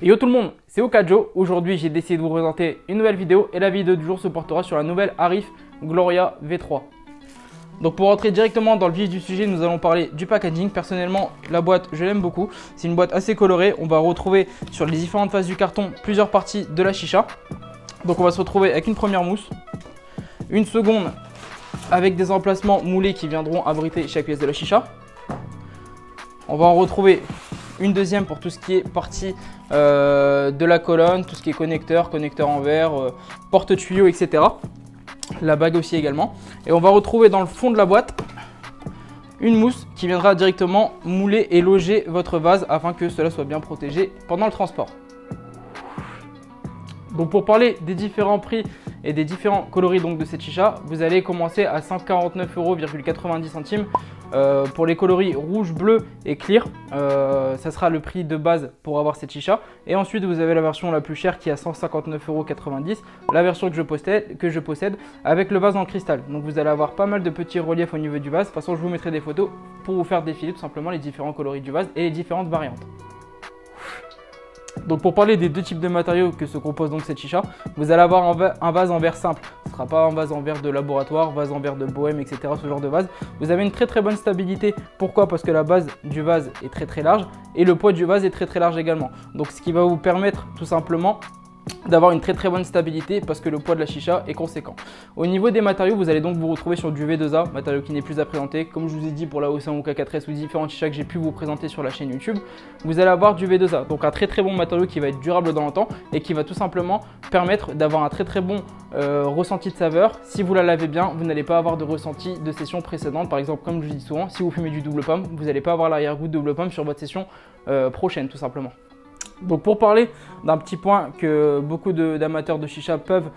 Yo tout le monde, c'est Okajo. Aujourd'hui j'ai décidé de vous présenter une nouvelle vidéo et la vidéo du jour se portera sur la nouvelle Arif Gloria V3. Donc pour rentrer directement dans le vif du sujet, nous allons parler du packaging. Personnellement, la boîte, je l'aime beaucoup. C'est une boîte assez colorée. On va retrouver sur les différentes faces du carton plusieurs parties de la chicha. Donc on va se retrouver avec une première mousse, une seconde avec des emplacements moulés qui viendront abriter chaque pièce de la chicha. On va en retrouver une deuxième pour tout ce qui est partie de la colonne, tout ce qui est connecteur en verre, porte-tuyaux, etc. La bague aussi également. Et on va retrouver dans le fond de la boîte une mousse qui viendra directement mouler et loger votre vase afin que cela soit bien protégé pendant le transport. Donc pour parler des différents prix et des différents coloris donc de cette chicha, vous allez commencer à 149,90 €. Pour les coloris rouge, bleu et clear, ça sera le prix de base pour avoir cette chicha. Et ensuite vous avez la version la plus chère qui est à 159,90 €, la version que je possède avec le vase en cristal. Donc vous allez avoir pas mal de petits reliefs au niveau du vase. De toute façon je vous mettrai des photos pour vous faire défiler tout simplement les différents coloris du vase et les différentes variantes. Donc pour parler des deux types de matériaux que se compose donc cette chicha, vous allez avoir un vase en verre simple. Ce ne sera pas un vase en verre de laboratoire, vase en verre de bohème, etc. Ce genre de vase. Vous avez une très bonne stabilité. Pourquoi? Parce que la base du vase est très large et le poids du vase est très large également. Donc ce qui va vous permettre tout simplement d'avoir une très bonne stabilité parce que le poids de la chicha est conséquent. Au niveau des matériaux, vous allez donc vous retrouver sur du V2A, matériau qui n'est plus à présenter. Comme je vous ai dit pour la Océan ou K4S ou différentes chichas que j'ai pu vous présenter sur la chaîne YouTube, vous allez avoir du V2A. Donc un très bon matériau qui va être durable dans le temps et qui va tout simplement permettre d'avoir un très bon ressenti de saveur. Si vous la lavez bien, vous n'allez pas avoir de ressenti de session précédente. Par exemple, comme je dis souvent, si vous fumez du double pomme, vous n'allez pas avoir l'arrière-goût de double pomme sur votre session prochaine tout simplement. Donc pour parler d'un petit point que beaucoup d'amateurs de chicha peuvent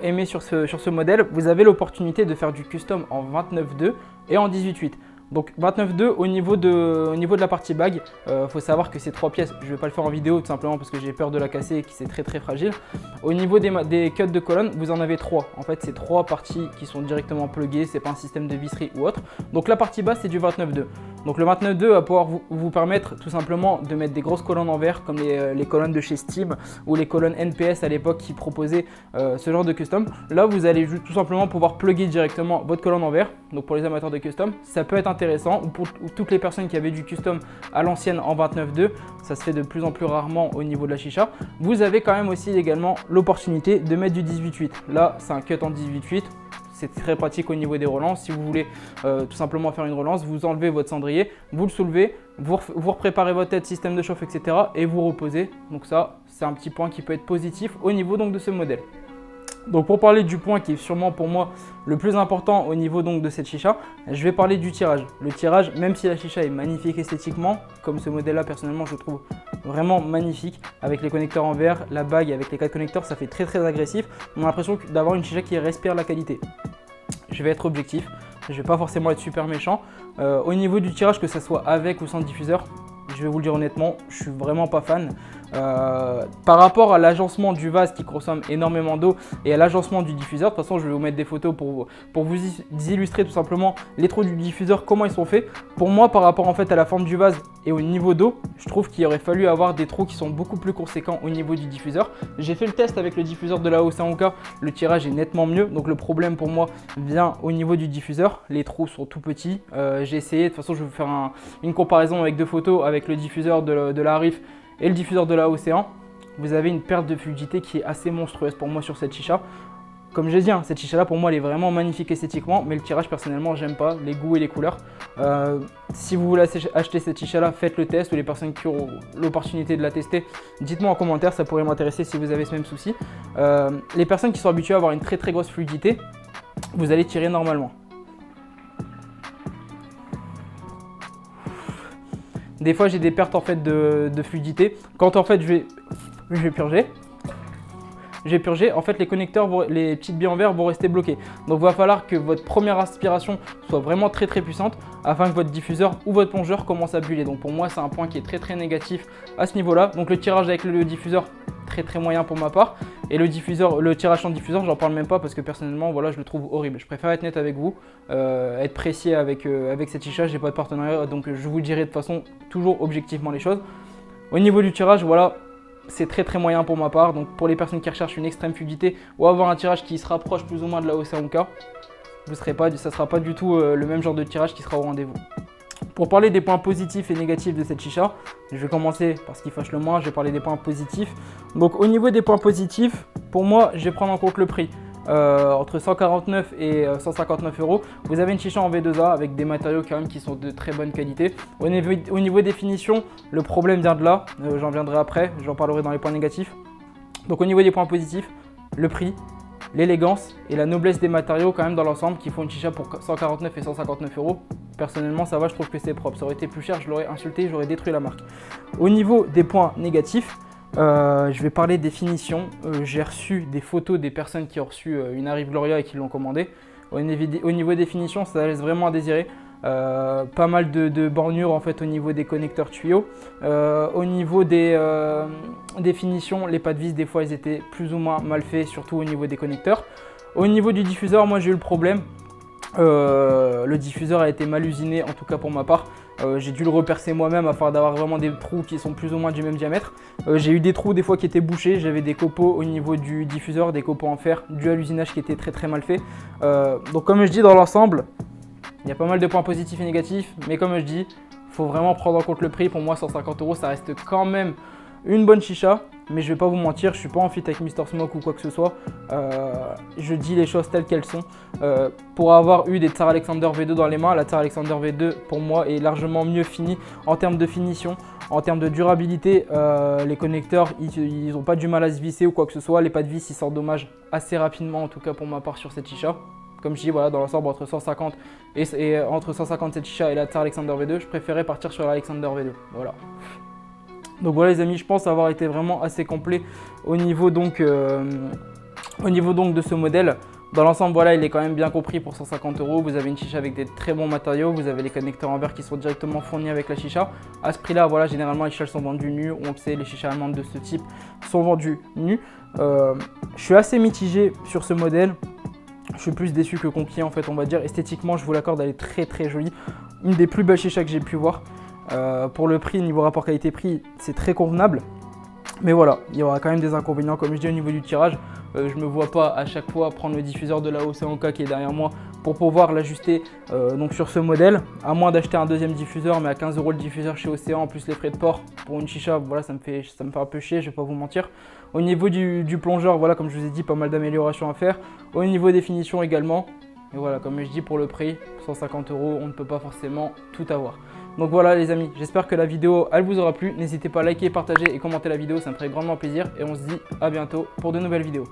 aimer sur ce modèle, vous avez l'opportunité de faire du custom en 29.2 et en 18.8. Donc 29.2 au niveau de la partie bague, faut savoir que c'est 3 pièces. Je ne vais pas le faire en vidéo tout simplement parce que j'ai peur de la casser et que c'est très fragile. Au niveau des cuts de colonne, vous en avez 3. En fait, c'est 3 parties qui sont directement pluguées. C'est pas un système de visserie ou autre. Donc la partie basse, c'est du 29.2. Donc le 29.2 va pouvoir vous permettre tout simplement de mettre des grosses colonnes en verre comme les colonnes de chez Steam ou les colonnes NPS à l'époque qui proposaient ce genre de custom. Là, vous allez tout simplement pouvoir plugger directement votre colonne en verre. Donc pour les amateurs de custom, ça peut être intéressant, ou pour toutes les personnes qui avaient du custom à l'ancienne en 29.2, ça se fait de plus en plus rarement au niveau de la chicha. Vous avez quand même aussi également l'opportunité de mettre du 18.8. Là, c'est un cut en 18.8. C'est très pratique au niveau des relances. Si vous voulez tout simplement faire une relance, vous enlevez votre cendrier, vous le soulevez, vous repréparez votre tête, système de chauffe, etc. et vous reposez. Donc ça, c'est un petit point qui peut être positif au niveau donc de ce modèle. Donc pour parler du point qui est sûrement pour moi le plus important au niveau donc de cette chicha, je vais parler du tirage. Le tirage, même si la chicha est magnifique esthétiquement, comme ce modèle là personnellement je le trouve vraiment magnifique, avec les connecteurs en verre, la bague avec les 4 connecteurs, ça fait très agressif. On a l'impression d'avoir une chicha qui respire la qualité. Je vais être objectif, je ne vais pas forcément être super méchant. Au niveau du tirage, que ce soit avec ou sans diffuseur, je vais vous le dire honnêtement, je suis vraiment pas fan. Par rapport à l'agencement du vase qui consomme énormément d'eau et à l'agencement du diffuseur, de toute façon je vais vous mettre des photos pour vous illustrer tout simplement les trous du diffuseur, comment ils sont faits. Pour moi, par rapport en fait à la forme du vase et au niveau d'eau, je trouve qu'il aurait fallu avoir des trous qui sont beaucoup plus conséquents au niveau du diffuseur. J'ai fait le test avec le diffuseur de la Océan, le tirage est nettement mieux, donc le problème pour moi vient au niveau du diffuseur. Les trous sont tout petits. J'ai essayé, de toute façon je vais vous faire une comparaison avec 2 photos avec le diffuseur de la Arif et le diffuseur de la Océan. Vous avez une perte de fluidité qui est assez monstrueuse pour moi sur cette chicha. Comme j'ai dit, cette chicha là pour moi elle est vraiment magnifique esthétiquement, mais le tirage personnellement j'aime pas, les goûts et les couleurs. Si vous voulez acheter cette chicha là, faites le test, ou les personnes qui auront l'opportunité de la tester, dites-moi en commentaire, ça pourrait m'intéresser si vous avez ce même souci. Les personnes qui sont habituées à avoir une très grosse fluidité, vous allez tirer normalement. Des fois j'ai des pertes en fait de fluidité. Quand en fait je vais purger, en fait les connecteurs, les petites billes en verre vont rester bloquées. Donc il va falloir que votre première aspiration soit vraiment très puissante afin que votre diffuseur ou votre plongeur commence à buller. Donc pour moi c'est un point qui est très négatif à ce niveau là. Donc le tirage avec le diffuseur très moyen pour ma part, et le tirage sans diffuseur j'en parle même pas parce que personnellement voilà je le trouve horrible. Je préfère être net avec vous, être précis avec cette chicha. J'ai pas de partenariat donc je vous dirai de toute façon toujours objectivement les choses. Au niveau du tirage, voilà, c'est très moyen pour ma part. Donc pour les personnes qui recherchent une extrême fluidité ou avoir un tirage qui se rapproche plus ou moins de la OC1K, ça ne sera pas du tout le même genre de tirage qui sera au rendez-vous. Pour parler des points positifs et négatifs de cette chicha, je vais commencer par ce qui fâche le moins, je vais parler des points positifs. Donc au niveau des points positifs, pour moi, je vais prendre en compte le prix. Entre 149 et 159 euros, vous avez une chicha en V2A avec des matériaux quand même qui sont de très bonne qualité. Au niveau des finitions, le problème vient de là, j'en viendrai après, j'en parlerai dans les points négatifs. Donc au niveau des points positifs, le prix, l'élégance et la noblesse des matériaux quand même dans l'ensemble qui font une chicha pour 149 et 159 euros. Personnellement ça va, je trouve que c'est propre. Ça aurait été plus cher, je l'aurais insulté, j'aurais détruit la marque. Au niveau des points négatifs, je vais parler des finitions. J'ai reçu des photos des personnes qui ont reçu une Arrive Gloria et qui l'ont commandé. Au niveau des finitions, ça laisse vraiment à désirer. Pas mal de bornures en fait au niveau des connecteurs tuyaux. Au niveau des finitions, les pas de vis des fois ils étaient plus ou moins mal faits, surtout au niveau des connecteurs. Au niveau du diffuseur, moi j'ai eu le problème. Le diffuseur a été mal usiné, en tout cas pour ma part. J'ai dû le repercer moi-même afin d'avoir vraiment des trous qui sont plus ou moins du même diamètre. J'ai eu des trous des fois qui étaient bouchés, j'avais des copeaux au niveau du diffuseur, des copeaux en fer, dû à l'usinage qui était très mal fait. Donc comme je dis, dans l'ensemble, il y a pas mal de points positifs et négatifs, mais comme je dis, il faut vraiment prendre en compte le prix. Pour moi, 150 euros, ça reste quand même une bonne chicha, mais je vais pas vous mentir, je suis pas en fit avec Mr Smoke ou quoi que ce soit. Je dis les choses telles qu'elles sont. Pour avoir eu des Tsar Alexander V2 dans les mains, la Tsar Alexander V2 pour moi est largement mieux finie en termes de finition, en termes de durabilité. Les connecteurs, ils n'ont pas du mal à se visser ou quoi que ce soit. Les pas de vis, ils s'endommagent assez rapidement, en tout cas pour ma part sur cette chicha. Comme je dis, voilà, dans l'ensemble entre 150 et entre 150 cette chicha et la Tsar Alexander V2, je préférais partir sur l'Alexander V2. Voilà. Donc voilà les amis, je pense avoir été vraiment assez complet au niveau donc de ce modèle. Dans l'ensemble, voilà, il est quand même bien compris pour 150 euros. Vous avez une chicha avec des très bons matériaux. Vous avez les connecteurs en verre qui sont directement fournis avec la chicha. À ce prix-là, voilà, généralement les chichas sont vendues nues. On le sait, les chichas allemandes de ce type sont vendues nues. Je suis assez mitigé sur ce modèle. Je suis plus déçu que conquis en fait, on va dire. Esthétiquement, je vous l'accorde, elle est très jolie. Une des plus belles chichas que j'ai pu voir. Pour le prix, niveau rapport qualité-prix, c'est très convenable. Mais voilà, il y aura quand même des inconvénients, comme je dis au niveau du tirage. Je ne me vois pas à chaque fois prendre le diffuseur de la OC1K qui est derrière moi pour pouvoir l'ajuster donc sur ce modèle. À moins d'acheter un deuxième diffuseur, mais à 15 euros le diffuseur chez Océan, en plus les frais de port pour une chicha, voilà, ça me fait un peu chier, je vais pas vous mentir. Au niveau du plongeur, voilà, comme je vous ai dit, pas mal d'améliorations à faire. Au niveau des finitions également. Et voilà, comme je dis, pour le prix, 150 euros, on ne peut pas forcément tout avoir. Donc voilà les amis, j'espère que la vidéo elle vous aura plu. N'hésitez pas à liker, partager et commenter la vidéo, ça me ferait grandement plaisir. Et on se dit à bientôt pour de nouvelles vidéos.